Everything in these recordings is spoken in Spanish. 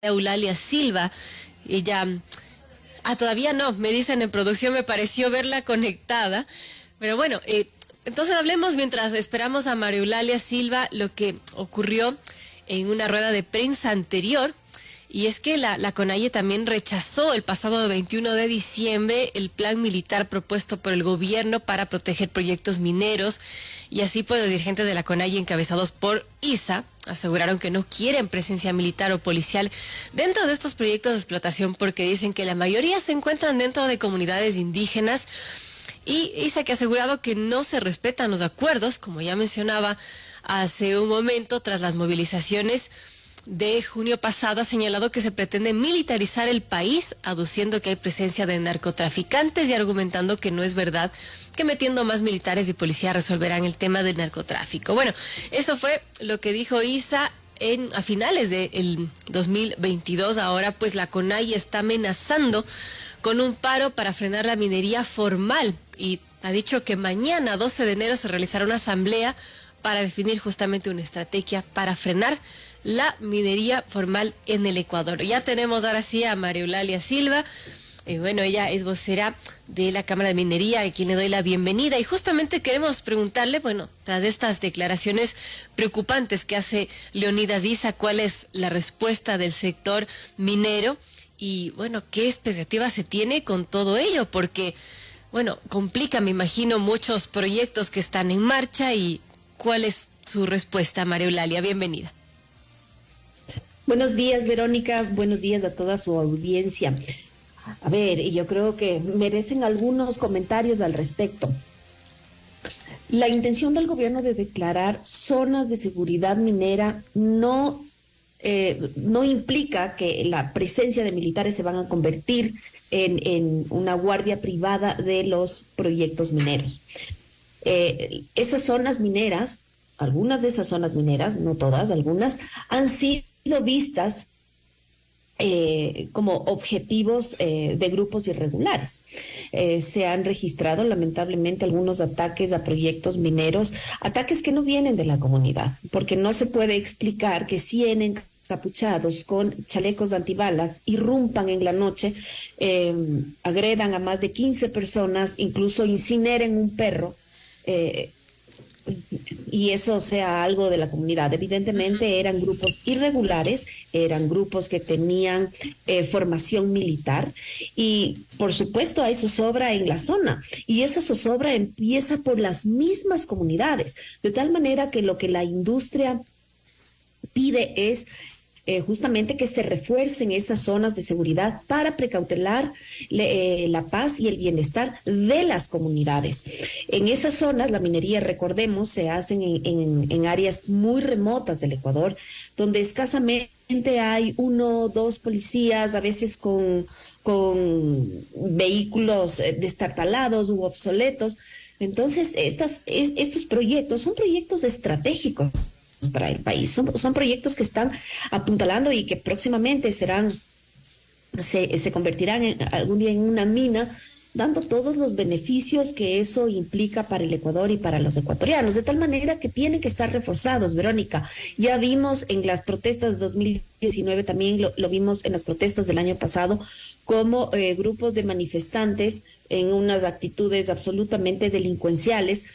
Eulalia Silva. Ella, todavía no, me dicen en producción, me pareció verla conectada. Pero bueno, entonces hablemos mientras esperamos a María Eulalia Silva lo que ocurrió en una rueda de prensa anterior. Y es que la CONAIE también rechazó el pasado 21 de diciembre el plan militar propuesto por el gobierno para proteger proyectos mineros. Y así pues los dirigentes de la CONAIE, encabezados por ISA, aseguraron que no quieren presencia militar o policial dentro de estos proyectos de explotación porque dicen que la mayoría se encuentran dentro de comunidades indígenas. Y ISA que ha asegurado que no se respetan los acuerdos, como ya mencionaba hace un momento, tras las movilizaciones de junio pasado, ha señalado que se pretende militarizar el país, aduciendo que hay presencia de narcotraficantes y argumentando que no es verdad que metiendo más militares y policías resolverán el tema del narcotráfico. Bueno, eso fue lo que dijo ISA a finales del 2022. Ahora pues la CONAIE está amenazando con un paro para frenar la minería formal y ha dicho que mañana, 12 de enero, se realizará una asamblea para definir justamente una estrategia para frenar la minería formal en el Ecuador. Ya tenemos ahora sí a María Eulalia Silva. Bueno, ella es vocera de la Cámara de Minería, a quien le doy la bienvenida. Y justamente queremos preguntarle, bueno, tras estas declaraciones preocupantes que hace Leonidas Issa, ¿cuál es la respuesta del sector minero? Y bueno, ¿qué expectativa se tiene con todo ello? Porque, bueno, complica, me imagino, muchos proyectos que están en marcha. ¿Y cuál es su respuesta, María Eulalia? Bienvenida. Buenos días, Verónica. Buenos días a toda su audiencia. A ver, yo creo que merecen algunos comentarios al respecto. La intención del gobierno de declarar zonas de seguridad minera no implica que la presencia de militares se van a convertir en una guardia privada de los proyectos mineros. Esas zonas mineras, algunas de esas zonas mineras, no todas, algunas, han sido vistas como objetivos de grupos irregulares. Se han registrado lamentablemente algunos ataques a proyectos mineros, ataques que no vienen de la comunidad, porque no se puede explicar que 100 encapuchados con chalecos antibalas irrumpan en la noche, agredan a más de 15 personas, incluso incineren un perro, y eso sea algo de la comunidad. Evidentemente eran grupos irregulares, eran grupos que tenían formación militar y por supuesto hay zozobra en la zona y esa zozobra empieza por las mismas comunidades, de tal manera que lo que la industria pide es justamente que se refuercen esas zonas de seguridad para precautelar la paz y el bienestar de las comunidades. En esas zonas, la minería, recordemos, se hacen en áreas muy remotas del Ecuador, donde escasamente hay 1 o 2 policías, a veces con vehículos destartalados u obsoletos. Entonces, estos proyectos son proyectos estratégicos para el país. Son proyectos que están apuntalando y que próximamente se convertirán algún día en una mina, dando todos los beneficios que eso implica para el Ecuador y para los ecuatorianos, de tal manera que tienen que estar reforzados, Verónica. Ya vimos en las protestas de 2019, también lo vimos en las protestas del año pasado, como grupos de manifestantes en unas actitudes absolutamente delincuenciales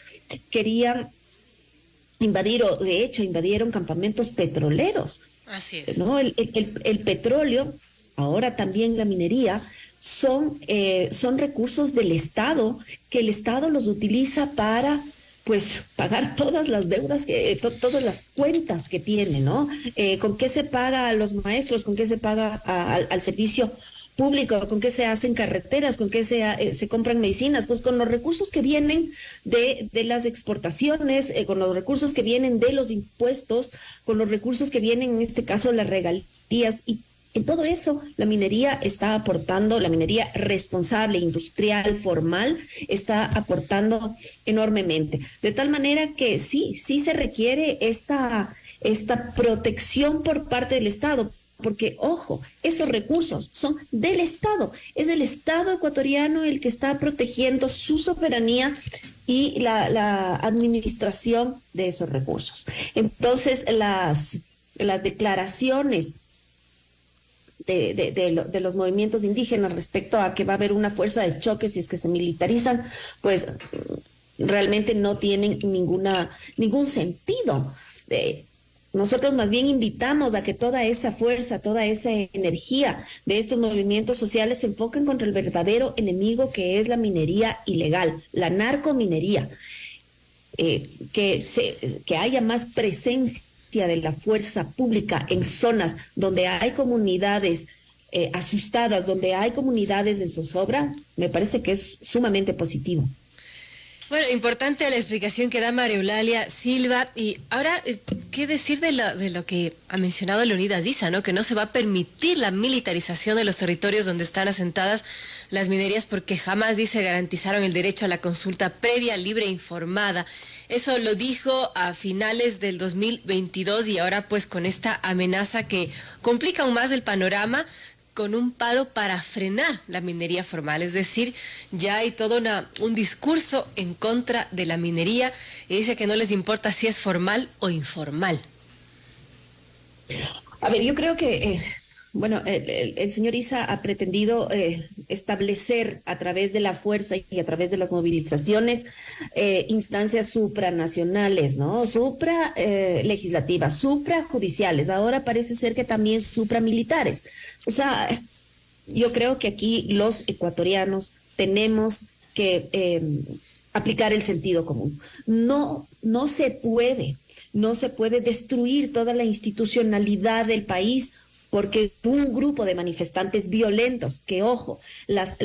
querían invadir, o de hecho invadieron campamentos petroleros. Así es. ¿No? El petróleo, ahora también la minería, son recursos del Estado, que el Estado los utiliza para pues pagar todas las deudas, todas las cuentas que tiene, ¿no? ¿Con qué se paga a los maestros? ¿Con qué se paga al servicio público? ¿Con qué se hacen carreteras? ¿Con qué se compran medicinas? Pues con los recursos que vienen de las exportaciones, con los recursos que vienen de los impuestos, con los recursos que vienen, en este caso, las regalías. Y en todo eso, la minería está aportando, la minería responsable, industrial, formal, está aportando enormemente. De tal manera que sí se requiere esta protección por parte del Estado. Porque, ojo, esos recursos son del Estado. Es el Estado ecuatoriano el que está protegiendo su soberanía y la administración de esos recursos. Entonces, las declaraciones de los movimientos indígenas respecto a que va a haber una fuerza de choque si es que se militarizan, pues realmente no tienen ningún sentido. Nosotros más bien invitamos a que toda esa fuerza, toda esa energía de estos movimientos sociales se enfoquen contra el verdadero enemigo que es la minería ilegal, la narcominería. Que haya más presencia de la fuerza pública en zonas donde hay comunidades asustadas, donde hay comunidades en zozobra, me parece que es sumamente positivo. Bueno, importante la explicación que da María Eulalia Silva. Y ahora, ¿qué decir de lo que ha mencionado Leonidas Issa, ¿no? Que no se va a permitir la militarización de los territorios donde están asentadas las minerías porque jamás, dice, garantizaron el derecho a la consulta previa, libre e informada. Eso lo dijo a finales del 2022 y ahora pues con esta amenaza que complica aún más el panorama, con un paro para frenar la minería formal. Es decir, ya hay todo un discurso en contra de la minería y dice que no les importa si es formal o informal. A ver, yo creo que, bueno, el señor Issa ha pretendido establecer a través de la fuerza y a través de las movilizaciones instancias supranacionales, ¿no? Legislativas, suprajudiciales. Ahora parece ser que también supramilitares. O sea, yo creo que aquí los ecuatorianos tenemos que aplicar el sentido común. No se puede destruir toda la institucionalidad del país porque un grupo de manifestantes violentos, que ojo, las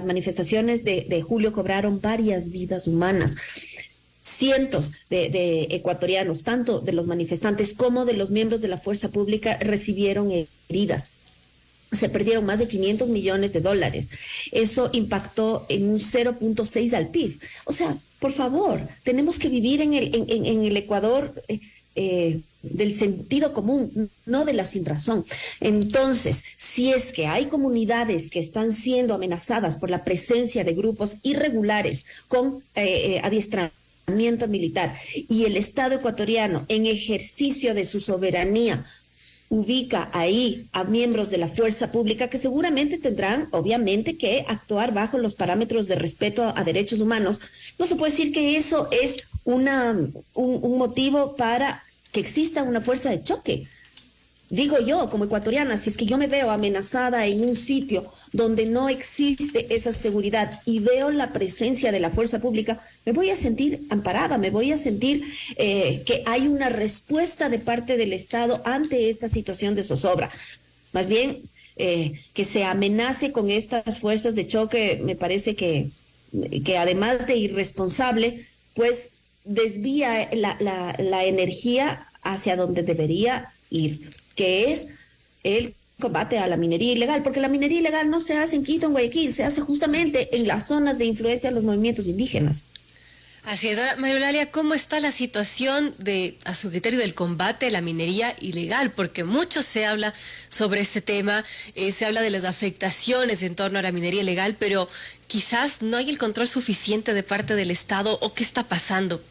manifestaciones de julio cobraron varias vidas humanas. Cientos de ecuatorianos, tanto de los manifestantes como de los miembros de la fuerza pública, recibieron heridas. Se perdieron más de 500 millones de dólares. Eso impactó en un 0.6 al PIB. O sea, por favor, tenemos que vivir en el Ecuador del sentido común, no de la sinrazón. Entonces, si es que hay comunidades que están siendo amenazadas por la presencia de grupos irregulares con adiestramiento militar y el Estado ecuatoriano en ejercicio de su soberanía ubica ahí a miembros de la fuerza pública que seguramente tendrán, obviamente, que actuar bajo los parámetros de respeto a derechos humanos, no se puede decir que eso es un motivo para que exista una fuerza de choque. Digo yo, como ecuatoriana, si es que yo me veo amenazada en un sitio donde no existe esa seguridad y veo la presencia de la fuerza pública, me voy a sentir amparada, me voy a sentir que hay una respuesta de parte del Estado ante esta situación de zozobra. Más bien, que se amenace con estas fuerzas de choque, me parece que además de irresponsable, pues desvía la energía hacia donde debería ir, que es el combate a la minería ilegal, porque la minería ilegal no se hace en Quito, en Guayaquil, se hace justamente en las zonas de influencia de los movimientos indígenas. Así es. Ahora, María Eulalia, ¿cómo está la situación a su criterio, del combate a la minería ilegal? Porque mucho se habla sobre este tema, se habla de las afectaciones en torno a la minería ilegal, pero quizás no hay el control suficiente de parte del Estado, ¿o qué está pasando?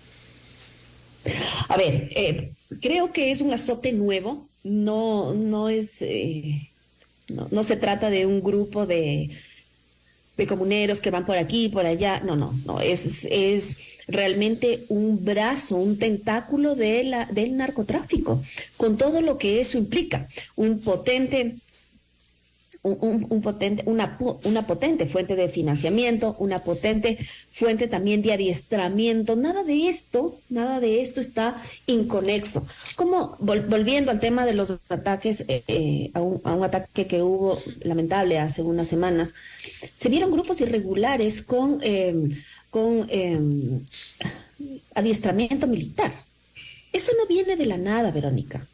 A ver, creo que es un azote nuevo, no se trata de un grupo de comuneros que van por aquí, por allá, no, es realmente un brazo, un tentáculo del narcotráfico, con todo lo que eso implica, una potente fuente de financiamiento, una potente fuente también de adiestramiento. Nada de esto está inconexo. Como volviendo al tema de los ataques, a un ataque que hubo lamentable hace unas semanas, se vieron grupos irregulares con adiestramiento militar. Eso no viene de la nada, Verónica.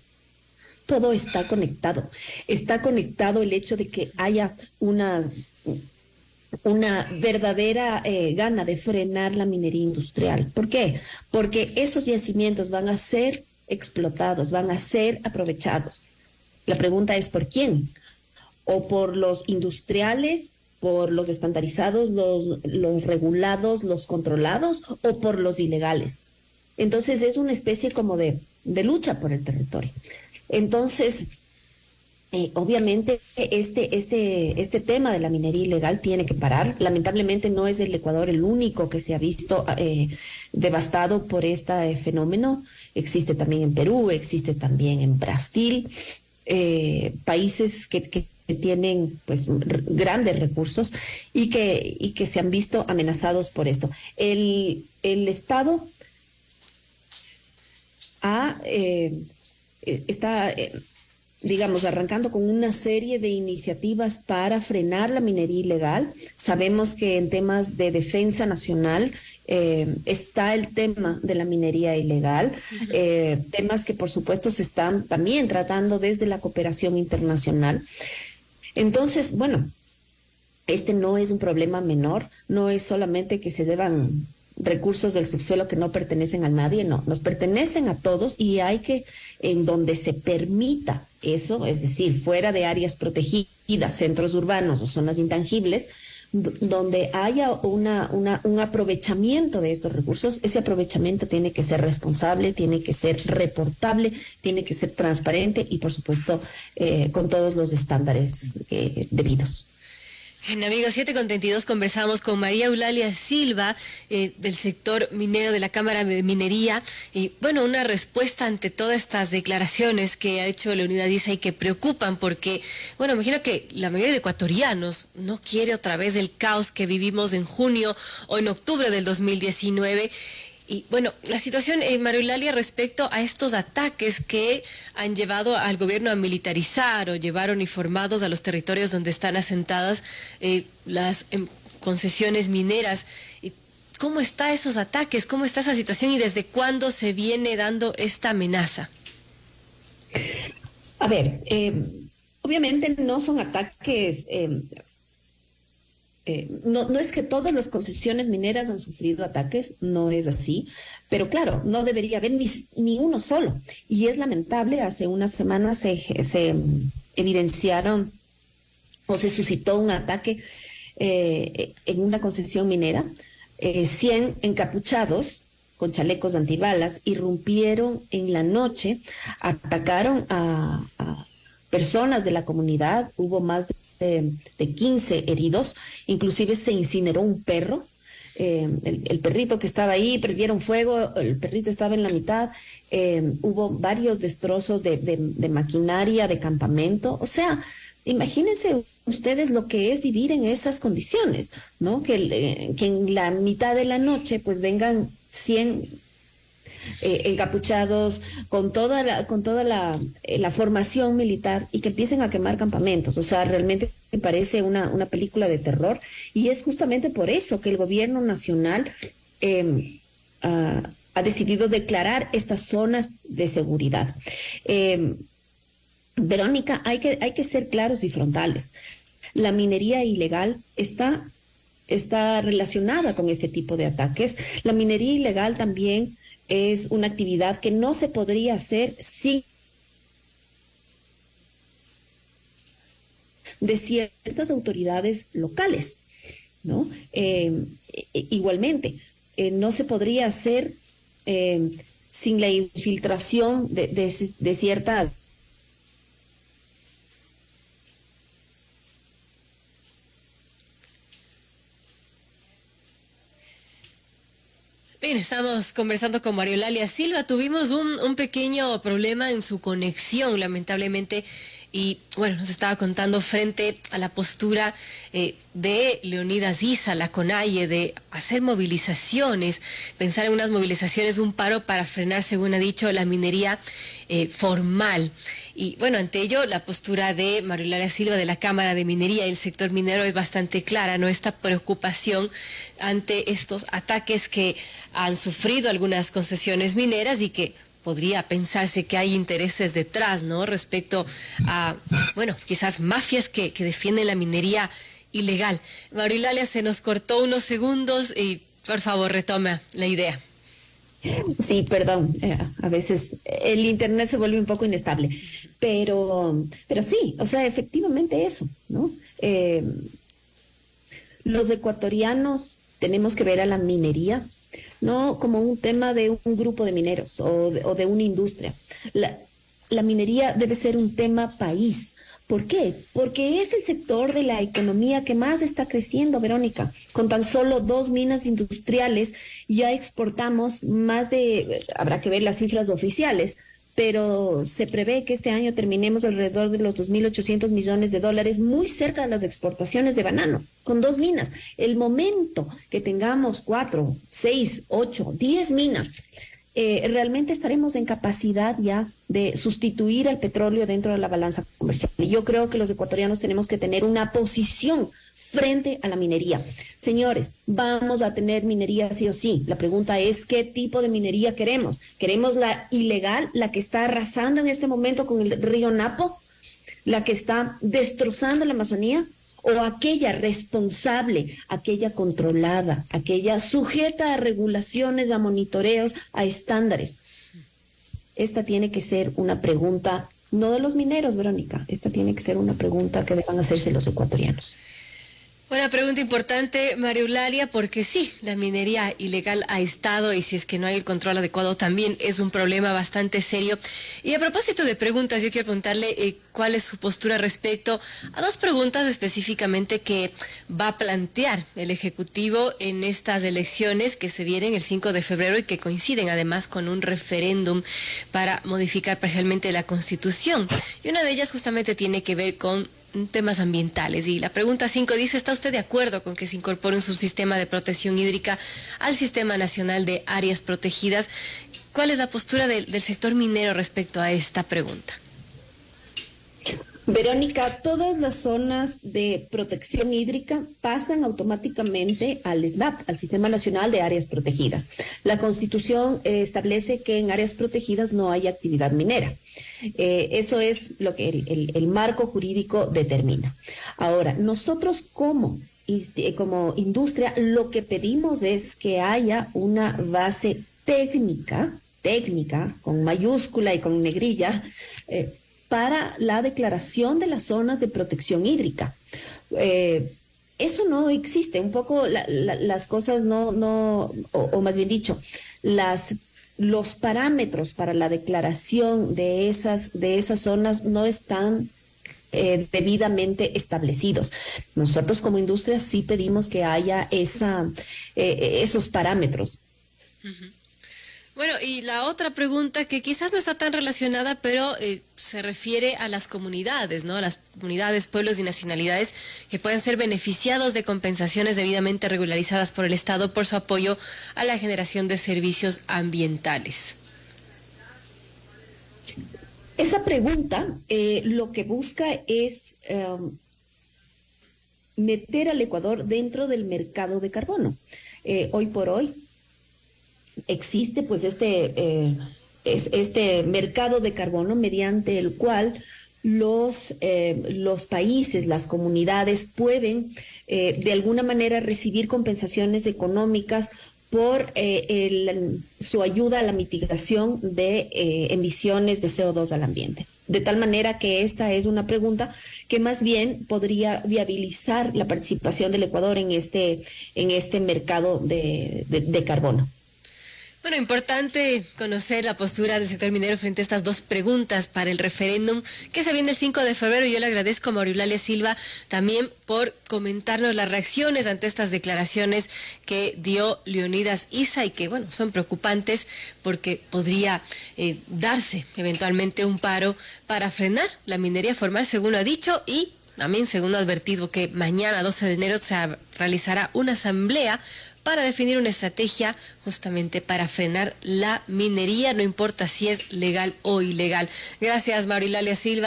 Todo está conectado. Está conectado el hecho de que haya una verdadera gana de frenar la minería industrial. ¿Por qué? Porque esos yacimientos van a ser explotados, van a ser aprovechados. La pregunta es ¿por quién? ¿O por los industriales, por los estandarizados, los regulados, los controlados, o por los ilegales? Entonces es una especie como de lucha por el territorio. Entonces, Obviamente, este tema de la minería ilegal tiene que parar. Lamentablemente no es el Ecuador el único que se ha visto devastado por este fenómeno. Existe también en Perú, existe también en Brasil, países que tienen pues grandes recursos y que se han visto amenazados por esto. El Estado ha, está digamos, arrancando con una serie de iniciativas para frenar la minería ilegal. Sabemos que en temas de defensa nacional está el tema de la minería ilegal, temas que por supuesto se están también tratando desde la cooperación internacional. Entonces, bueno, este no es un problema menor, no es solamente que se deban recursos del subsuelo que no pertenecen a nadie, no, nos pertenecen a todos y hay que, en donde se permita eso, es decir, fuera de áreas protegidas, centros urbanos o zonas intangibles, donde haya un aprovechamiento de estos recursos, ese aprovechamiento tiene que ser responsable, tiene que ser reportable, tiene que ser transparente y, por supuesto, con todos los estándares debidos. En Amigos 7:32 conversamos con María Eulalia Silva del sector minero de la Cámara de Minería y bueno, una respuesta ante todas estas declaraciones que ha hecho Leonidas Issa y que preocupan porque, bueno, imagino que la mayoría de ecuatorianos no quiere otra vez el caos que vivimos en junio o en octubre del 2019. Y bueno, la situación, María Eulalia, respecto a estos ataques que han llevado al gobierno a militarizar o llevar uniformados a los territorios donde están asentadas las concesiones mineras. ¿Cómo están esos ataques? ¿Cómo está esa situación y desde cuándo se viene dando esta amenaza? A ver, obviamente no son ataques... no es que todas las concesiones mineras han sufrido ataques, no es así, pero claro, no debería haber ni uno solo. Y es lamentable, hace unas semanas se evidenciaron o se suscitó un ataque en una concesión minera. 100 encapuchados con chalecos antibalas irrumpieron en la noche, atacaron a personas de la comunidad, hubo más de 15 heridos, inclusive se incineró un perro, el perrito que estaba ahí, prendieron fuego, el perrito estaba en la mitad, hubo varios destrozos de maquinaria, de campamento, o sea, imagínense ustedes lo que es vivir en esas condiciones, ¿no? Que en la mitad de la noche pues vengan 100 encapuchados con toda la formación militar y que empiecen a quemar campamentos. O sea, realmente me parece una película de terror y es justamente por eso que el gobierno nacional ha decidido declarar estas zonas de seguridad. Verónica, hay que ser claros y frontales. La minería ilegal está relacionada con este tipo de ataques. La minería ilegal también es una actividad que no se podría hacer sin de ciertas autoridades locales, ¿no? Igualmente, no se podría hacer sin la infiltración de ciertas... Bien, estamos conversando con María Eulalia Silva. Tuvimos un pequeño problema en su conexión, lamentablemente, y bueno, nos estaba contando frente a la postura de Leonidas Issa, la CONAIE, de hacer movilizaciones, pensar en unas movilizaciones, un paro para frenar, según ha dicho, la minería formal. Y bueno, ante ello, la postura de María Eulalia Silva de la Cámara de Minería y el sector minero es bastante clara, ¿no? Esta preocupación ante estos ataques que han sufrido algunas concesiones mineras y que podría pensarse que hay intereses detrás, ¿no? Respecto a, bueno, quizás mafias que defienden la minería ilegal. María Eulalia, se nos cortó unos segundos y por favor retoma la idea. Sí, perdón, a veces el internet se vuelve un poco inestable, pero sí, o sea, efectivamente eso, ¿no? Los ecuatorianos tenemos que ver a la minería no como un tema de un grupo de mineros o de una industria. La minería debe ser un tema país, ¿Por qué? Porque es el sector de la economía que más está creciendo, Verónica. Con tan solo 2 minas industriales ya exportamos más de, habrá que ver las cifras oficiales, pero se prevé que este año terminemos alrededor de los 2.800 millones de dólares, muy cerca de las exportaciones de banano, con 2 minas. El momento que tengamos 4, 6, 8, 10 minas, realmente estaremos en capacidad ya de sustituir al petróleo dentro de la balanza comercial. Y yo creo que los ecuatorianos tenemos que tener una posición frente a la minería. Señores, vamos a tener minería sí o sí. La pregunta es, ¿qué tipo de minería queremos? ¿Queremos la ilegal, la que está arrasando en este momento con el río Napo? ¿La que está destrozando la Amazonía? ¿O aquella responsable, aquella controlada, aquella sujeta a regulaciones, a monitoreos, a estándares? Esta tiene que ser una pregunta, no de los mineros, Verónica, esta tiene que ser una pregunta que deban hacerse los ecuatorianos. Una pregunta importante, María Eulalia, porque sí, la minería ilegal ha estado y si es que no hay el control adecuado también es un problema bastante serio. Y a propósito de preguntas, yo quiero preguntarle cuál es su postura respecto a dos preguntas específicamente que va a plantear el Ejecutivo en estas elecciones que se vienen el 5 de febrero y que coinciden además con un referéndum para modificar parcialmente la Constitución. Y una de ellas justamente tiene que ver con temas ambientales. Y la pregunta 5 dice, ¿está usted de acuerdo con que se incorpore un subsistema de protección hídrica al Sistema Nacional de Áreas Protegidas? ¿Cuál es la postura del sector minero respecto a esta pregunta? Verónica, todas las zonas de protección hídrica pasan automáticamente al SNAP, al Sistema Nacional de Áreas Protegidas. La Constitución establece que en áreas protegidas no hay actividad minera. Eso es lo que el marco jurídico determina. Ahora, nosotros como industria, lo que pedimos es que haya una base técnica, con mayúscula y con negrilla, para la declaración de las zonas de protección hídrica. Eso no existe, un poco las cosas o más bien dicho, los parámetros para la declaración de esas zonas no están debidamente establecidos. Nosotros como industria sí pedimos que haya esos parámetros. Uh-huh. Bueno, y la otra pregunta que quizás no está tan relacionada, pero se refiere a las comunidades, ¿no? A las comunidades, pueblos y nacionalidades que pueden ser beneficiados de compensaciones debidamente regularizadas por el Estado por su apoyo a la generación de servicios ambientales. Esa pregunta lo que busca es meter al Ecuador dentro del mercado de carbono. Hoy por hoy existe pues este mercado de carbono mediante el cual los países, las comunidades pueden de alguna manera recibir compensaciones económicas por su ayuda a la mitigación de emisiones de CO2 al ambiente. De tal manera que esta es una pregunta que más bien podría viabilizar la participación del Ecuador en este mercado de carbono. Bueno, importante conocer la postura del sector minero frente a estas dos preguntas para el referéndum que se viene el 5 de febrero. Yo le agradezco a María Eulalia Silva también por comentarnos las reacciones ante estas declaraciones que dio Leonidas Issa y que, bueno, son preocupantes porque podría darse eventualmente un paro para frenar la minería formal, según lo ha dicho, y también según lo ha advertido que mañana, 12 de enero, se realizará una asamblea para definir una estrategia justamente para frenar la minería, no importa si es legal o ilegal. Gracias, María Eulalia Silva.